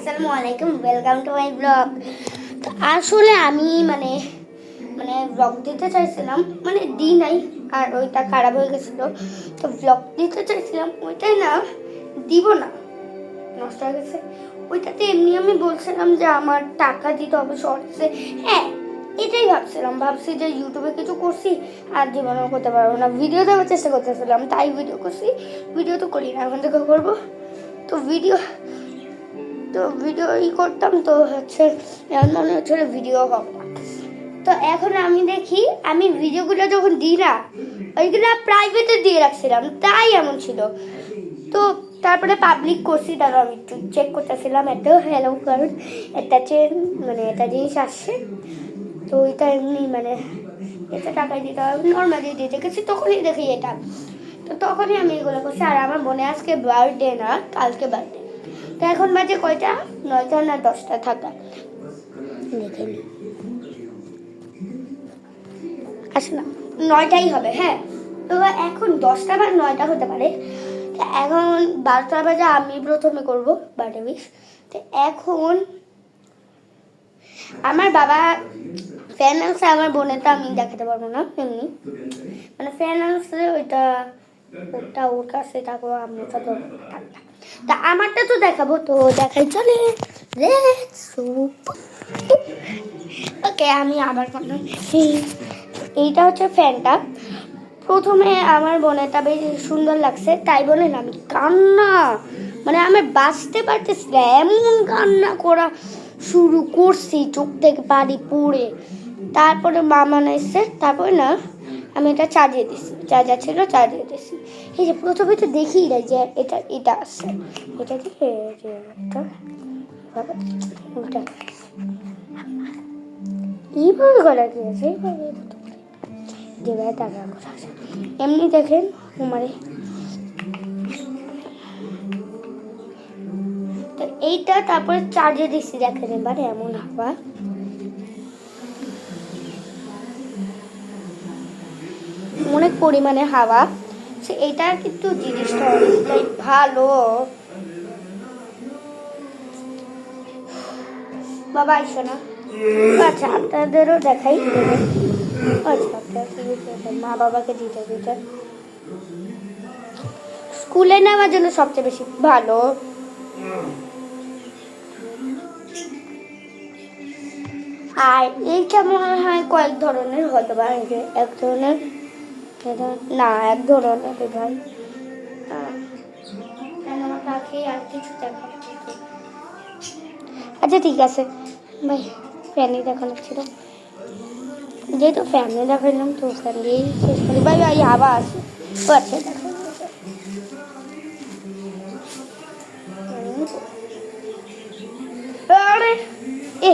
আসসালামু আলাইকুম, welcome to my blog. তো আসলে আমি মানে মানে ব্লগ দিতে চাইছিলাম, মানে দিই নাই, আর ওইটা খারাপ হয়ে গেছিলো। তো ব্লগ দিতে চাইছিলাম, ওইটাই না দিব না, নষ্ট হয়ে গেছে। ওইটাতে এমনি আমি বলছিলাম যে আমার টাকা দিতে হবে শর্টসে। হ্যাঁ, এটাই ভাবছি যে ইউটিউবে কিছু করছি আর জীবনেও করতে পারবো না, ভিডিও দেওয়ার চেষ্টা করতেছিলাম, তাই ভিডিও করছি। ভিডিও তো করি না, এখন থেকে করবো। তো ভিডিও করতাম, তো হচ্ছে এমন মনে হচ্ছিল ভিডিও হবে না। তো এখন আমি দেখি, আমি ভিডিওগুলো যখন দিই না, ওইগুলো প্রাইভেটে দিয়ে রাখছিলাম, তাই এমন ছিল। তো তারপরে পাবলিক করছি, তারপর আমি একটু চেক করতেছিলাম, একটা হ্যালো কারণ একটা মানে একটা জিনিস আসছে। তো ওইটা এমনি মানে এটা টাকায় দিতে হবে, নর্মালি দিতে গেছি, তখনই দেখি এটা। তো তখনই আমি এগুলো করছি। আর আমার বোনে আজকে বার্থডে না, কালকে বার্থডে। তো এখন বাজে কয়টা, 9টা না 10টা থাকা দেখে নি, আসে না 9টাই হবে। হ্যাঁ, তো এখন 10টা বা 9টা হতে পারে। এখন 12টা বাজে আমি প্রথমে করবো বার্থডে উইশ। তো এখন আমার বাবা ফ্যান আনছে, আমার বোনেরটা আমি দেখাতে পারবো না, এমনি মানে ফ্যান আনছে, ওটা ওর কাছে থাকবো, আমি ওটা তো থাকতাম। তা আমারটা তো দেখাবো, তো দেখাই চলে। ওকে, আমি আবার এইটা হচ্ছে ফ্যানটা। প্রথমে আমার বোনেরটা বেশ সুন্দর লাগছে, তাই বলে আমি কান্না, মানে আমি বাঁচতে পারতেছি না, এমন কান্না করা শুরু করছি, চোখ থেকে পানি পড়ে। তারপরে মামা এসছে, তারপরে না আমি এটা চার্জে দিছি, চার্জার ছিল চার্জে দিছি। এই যে প্রথমে তো দেখি না যে এটা আসছে, এটা দিয়ে এইভাবে গলা দিয়েছে, এইভাবে যেভাবে টাকা কথা আছে এমনি দেখেন আমারে। তো এইটা তারপরে চার্জে দিচ্ছি, দেখেন এবার এমন হাওয়া, অনেক পরিমাণে হাওয়া। এইটা কিন্তু জিনিসটা অনেকটাই ভালো। বাবা আইসো না। আচ্ছা, আপনাদেরও দেখাই। আচ্ছা, মা বাবাকে দিতে স্কুলে নেওয়ার জন্য সবচেয়ে বেশি ভালো। আর এইটা মনে হয় কয়েক ধরনের হতে পারে, যে এক ধরনের না, এক ধরনের ভাই। আর কিছু দেখা, আচ্ছা ঠিক আছে ভাই, ফ্যানই দেখানো ছিল, যেহেতু ফ্যানে দেখাইলাম তো ফ্যান দিয়েই শেষ করি। ভাই ভাই আবার আসে, আচ্ছা দেখা এ